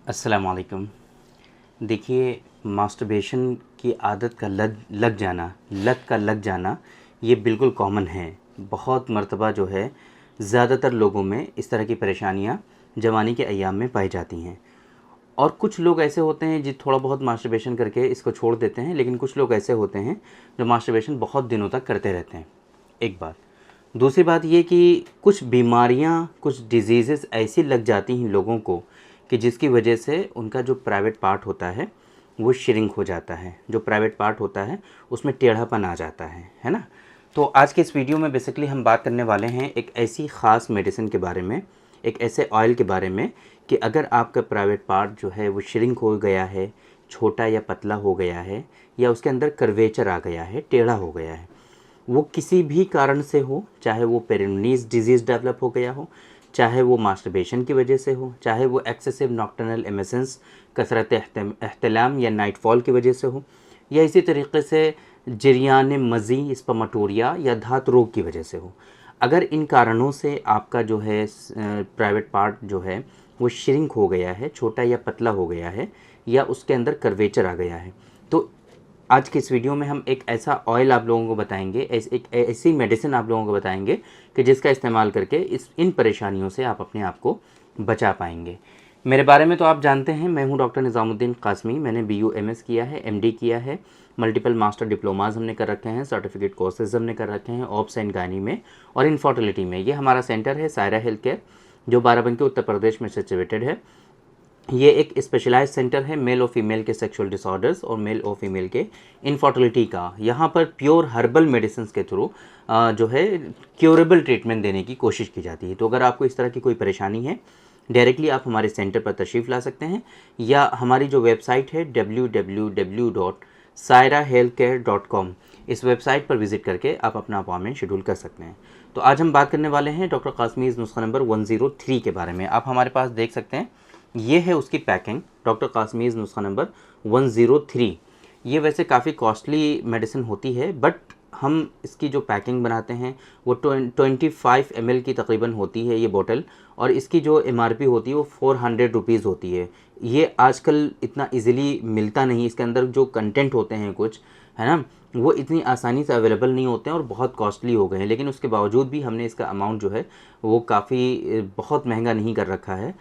अस्सलाम वालेकुम। देखिए, मास्टरबेशन की आदत का लत का लग जाना ये बिल्कुल कॉमन है। बहुत मर्तबा जो है ज़्यादातर लोगों में इस तरह की परेशानियाँ जवानी के अय्याम में पाई जाती हैं। और कुछ लोग ऐसे होते हैं जो थोड़ा बहुत मास्टरबेशन करके इसको छोड़ देते हैं, लेकिन कुछ लोग ऐसे होते हैं जो मास्टरबेशन बहुत दिनों तक करते रहते हैं। एक बात। दूसरी बात ये कि कुछ बीमारियाँ, कुछ डिजीज़ेज़ ऐसी लग जाती हैं लोगों को कि जिसकी वजह से उनका जो प्राइवेट पार्ट होता है वो श्रिंक हो जाता है। जो प्राइवेट पार्ट होता है उसमें टेढ़ापन आ जाता है ना? तो आज के इस वीडियो में बेसिकली हम बात करने वाले हैं एक ऐसी ख़ास मेडिसिन के बारे में, एक ऐसे ऑयल के बारे में कि अगर आपका प्राइवेट पार्ट जो है वो श्रिंक हो गया है, छोटा या पतला हो गया है, या उसके अंदर कर्वेचर आ गया है, टेढ़ा हो गया है, वो किसी भी कारण से हो, चाहे वो पेरिटोनियल डिजीज़ डेवलप हो गया हो, चाहे वो मास्टरबेशन की वजह से हो, चाहे वो एक्सेसिव नॉक्टर्नल एमिशंस, कसरत एहतलाम या नाइटफॉल की वजह से हो, या इसी तरीके से जरियान मज़ी, स्पर्मेटोरिया या धात रोग की वजह से हो। अगर इन कारणों से आपका जो है प्राइवेट पार्ट जो है वो श्रिंक हो गया है, छोटा या पतला हो गया है, या उसके अंदर कर्वेचर आ गया है, तो आज के इस वीडियो में हम एक ऐसा ऑयल आप लोगों को बताएंगे, एक ऐसी मेडिसिन आप लोगों को बताएंगे कि जिसका इस्तेमाल करके इन परेशानियों से आप अपने आप को बचा पाएंगे। मेरे बारे में तो आप जानते हैं, मैं हूं डॉक्टर निज़ामुद्दीन कासमी। मैंने BUMS किया है, MD किया है, मल्टीपल मास्टर डिप्लोमाज हमने कर रखे हैं, सर्टिफिकेट कोर्सेज हमने कर रखे हैं ऑब्स एंड गायनी में और इनफर्टिलिटी में। ये हमारा सेंटर है सायरा हेल्थ केयर, जो बाराबंकी उत्तर प्रदेश में सिचुएटेड है। ये एक स्पेशलाइज सेंटर है मेल और फीमेल के सेक्सुअल डिसऑर्डर्स और मेल और फीमेल के इनफर्टिलिटी का। यहाँ पर प्योर हर्बल मेडिसिन के थ्रू जो है क्योरेबल ट्रीटमेंट देने की कोशिश की जाती है। तो अगर आपको इस तरह की कोई परेशानी है, डायरेक्टली आप हमारे सेंटर पर तशरीफ़ ला सकते हैं, या हमारी जो वेबसाइट है www.sairahealthcare.com, इस वेबसाइट पर विज़िट करके आप अपना अपॉइंटमेंट शेड्यूल कर सकते हैं। तो आज हम बात करने वाले हैं डॉक्टर कासमीज़ नुस्खा नंबर 103 के बारे में। आप हमारे पास देख सकते हैं, ये है उसकी पैकिंग, डॉक्टर कासमीज़ नुस्खा नंबर 103। ये वैसे काफ़ी कॉस्टली मेडिसिन होती है, बट हम इसकी जो पैकिंग बनाते हैं वो 25 ml की तकरीबन होती है ये बोतल, और इसकी जो MRP होती है वो 400 रुपीज़ होती है। ये आजकल इतना इजीली मिलता नहीं, इसके अंदर जो कंटेंट होते हैं कुछ, है ना, वो इतनी आसानी से अवेलेबल नहीं होते हैं और बहुत कॉस्टली हो गए हैं। लेकिन उसके बावजूद भी हमने इसका अमाउंट जो है वो काफ़ी बहुत महंगा नहीं कर रखा है,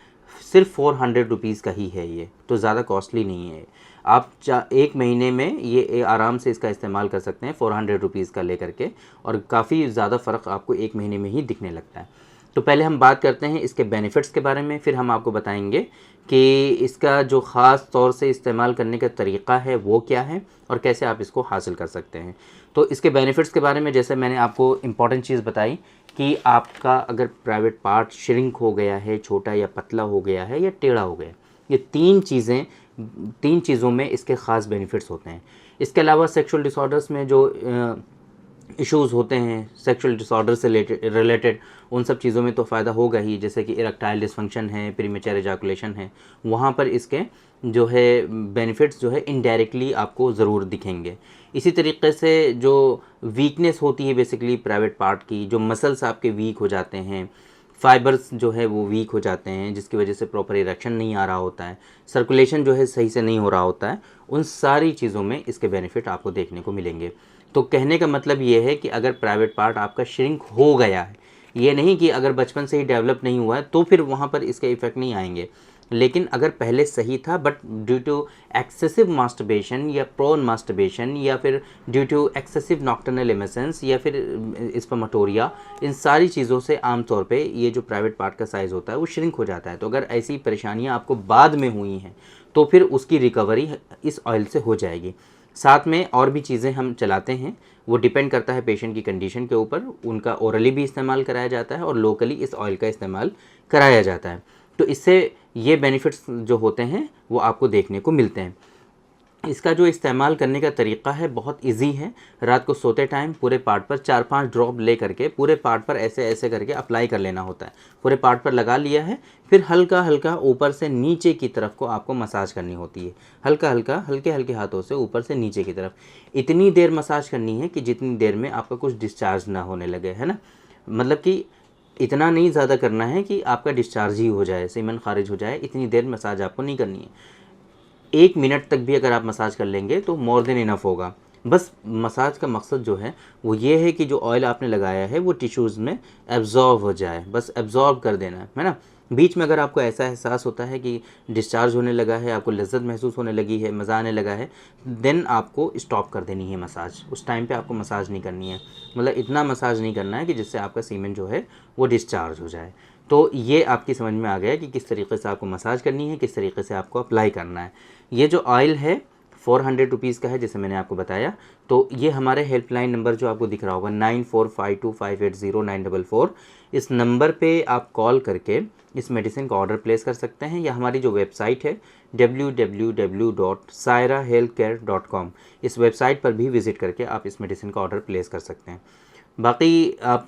सिर्फ 400 रुपीज़ का ही है ये, तो ज़्यादा कॉस्टली नहीं है। आप एक महीने में ये आराम से इसका इस्तेमाल कर सकते हैं 400 रुपीज़ का लेकर के, और काफ़ी ज़्यादा फ़र्क आपको एक महीने में ही दिखने लगता है। तो पहले हम बात करते हैं इसके बेनिफिट्स के बारे में, फिर हम आपको बताएंगे कि इसका जो ख़ास तौर से इस्तेमाल करने का तरीक़ा है वो क्या है और कैसे आप इसको हासिल कर सकते हैं। तो इसके बेनिफिट्स के बारे में जैसे मैंने आपको इम्पॉर्टेंट चीज़ बताई कि आपका अगर प्राइवेट पार्ट श्रिंक हो गया है, छोटा या पतला हो गया है, या टेढ़ा हो गया, ये तीन चीज़ों में इसके ख़ास बेनिफिट्स होते हैं। इसके अलावा सेक्सुअल डिसऑर्डर्स में जो इश्यूज़ होते हैं सेक्सुअल डिसऑर्डर से रिलेटेड, उन सब चीज़ों में तो फ़ायदा होगा ही, जैसे कि इरेक्टाइल डिसफंक्शन है, प्रीमेच्योर एजाकुलेशन है, वहाँ पर इसके जो है बेनिफिट्स जो है इनडायरेक्टली आपको ज़रूर दिखेंगे। इसी तरीके से जो वीकनेस होती है बेसिकली प्राइवेट पार्ट की, जो मसल्स आपके वीक हो जाते हैं, फाइबर्स जो है वो वीक हो जाते हैं, जिसकी वजह से प्रॉपर इरेक्शन नहीं आ रहा होता है, सर्कुलेशन जो है सही से नहीं हो रहा होता है, उन सारी चीज़ों में इसके बेनिफिट आपको देखने को मिलेंगे। तो कहने का मतलब ये है कि अगर प्राइवेट पार्ट आपका श्रिंक हो गया है, ये नहीं कि अगर बचपन से ही डेवलप नहीं हुआ है तो फिर वहाँ पर इसके इफ़ेक्ट नहीं आएंगे, लेकिन अगर पहले सही था but due to excessive masturbation या प्रोन मास्टरबेशन, या फिर due to excessive nocturnal emissions, या फिर स्पर्मेटोरिया, इन सारी चीज़ों से आमतौर पे ये जो प्राइवेट पार्ट का साइज़ होता है वो श्रिंक हो जाता है। तो अगर ऐसी परेशानियाँ आपको बाद में हुई हैं तो फिर उसकी रिकवरी इस ऑयल से हो जाएगी। साथ में और भी चीज़ें हम चलाते हैं, वो डिपेंड करता है पेशेंट की कंडीशन के ऊपर, उनका ओरली भी इस्तेमाल कराया जाता है और लोकली इस ऑयल का इस्तेमाल कराया जाता है। तो इससे ये बेनिफिट्स जो होते हैं वो आपको देखने को मिलते हैं। इसका जो इस्तेमाल करने का तरीक़ा है बहुत इजी है। रात को सोते टाइम पूरे पार्ट पर 4-5 ड्रॉप ले करके पूरे पार्ट पर ऐसे ऐसे करके अप्लाई कर लेना होता है। पूरे पार्ट पर लगा लिया है, फिर हल्का हल्का ऊपर से नीचे की तरफ को आपको मसाज करनी होती है। हल्का हल्का हल्के हल्के हाथों से ऊपर से नीचे की तरफ इतनी देर मसाज करनी है कि जितनी देर में आपका कुछ डिस्चार्ज ना होने लगे, है ना। मतलब कि इतना नहीं ज़्यादा करना है कि आपका डिस्चार्ज ही हो जाए, सीमेन खारिज हो जाए, इतनी देर मसाज आपको नहीं करनी है। 1 मिनट तक भी अगर आप मसाज कर लेंगे तो मोर देन इनफ होगा। बस मसाज का मकसद जो है वो ये है कि जो ऑयल आपने लगाया है वो टिश्यूज़ में एब्ज़ॉर्ब हो जाए, बस एब्ज़ॉर्ब कर देना है ना। बीच में अगर आपको ऐसा एहसास होता है कि डिस्चार्ज होने लगा है, आपको लज्जत महसूस होने लगी है, मज़ा आने लगा है, देन आपको स्टॉप कर देनी है मसाज। उस टाइम पे आपको मसाज नहीं करनी है, मतलब इतना मसाज नहीं करना है कि जिससे आपका सीमेन जो है वो डिस्चार्ज हो जाए। तो ये आपकी समझ में आ गया कि किस तरीके से आपको मसाज करनी है, किस तरीके से आपको अप्लाई करना है। ये जो ऑयल है 400 रुपीज़ का है, जैसे मैंने आपको बताया। तो ये हमारे हेल्पलाइन नंबर जो आपको दिख रहा होगा 9452580944, इस नंबर पे आप कॉल करके इस मेडिसिन का ऑर्डर प्लेस कर सकते हैं, या हमारी जो वेबसाइट है www.sairahealthcare.com, इस वेबसाइट पर भी विज़िट करके आप इस मेडिसिन का ऑर्डर प्लेस कर सकते हैं। बाकी आप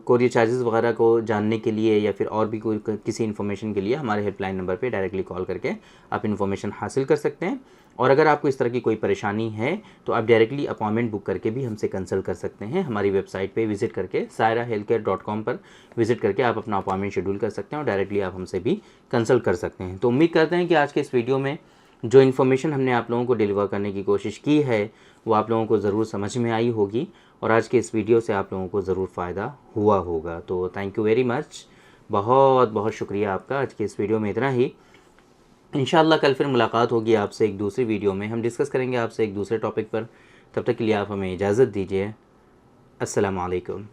कोरियर चार्जेस वगैरह को जानने के लिए या फिर और भी कोई किसी इन्फॉर्मेशन के लिए हमारे हेल्पलाइन नंबर पे डायरेक्टली कॉल करके आप इन्फॉर्मेशन हासिल कर सकते हैं। और अगर आपको इस तरह की कोई परेशानी है तो आप डायरेक्टली अपॉइंटमेंट बुक करके भी हमसे कंसल्ट कर सकते हैं। हमारी वेबसाइट पे विज़िट करके sairahealthcare.com पर विज़िट करके आप अपना अपॉइंटमेंट शेड्यूल कर सकते हैं और डायरेक्टली आप हमसे भी कंसल्ट कर सकते हैं। तो उम्मीद करते हैं कि आज के इस वीडियो में जो इन्फॉर्मेशन हमने आप लोगों को डिलीवर करने की कोशिश की है वो आप लोगों को ज़रूर समझ में आई होगी, और आज के इस वीडियो से आप लोगों को ज़रूर फ़ायदा हुआ होगा। तो थैंक यू वेरी मच, बहुत बहुत शुक्रिया आपका। आज के इस वीडियो में इतना ही। इंशाअल्लाह कल फिर मुलाकात होगी आपसे एक दूसरी वीडियो में, हम डिस्कस करेंगे आपसे एक दूसरे टॉपिक पर। तब तक के लिए आप हमें इजाज़त दीजिए। अस्सलाम वालेकुम।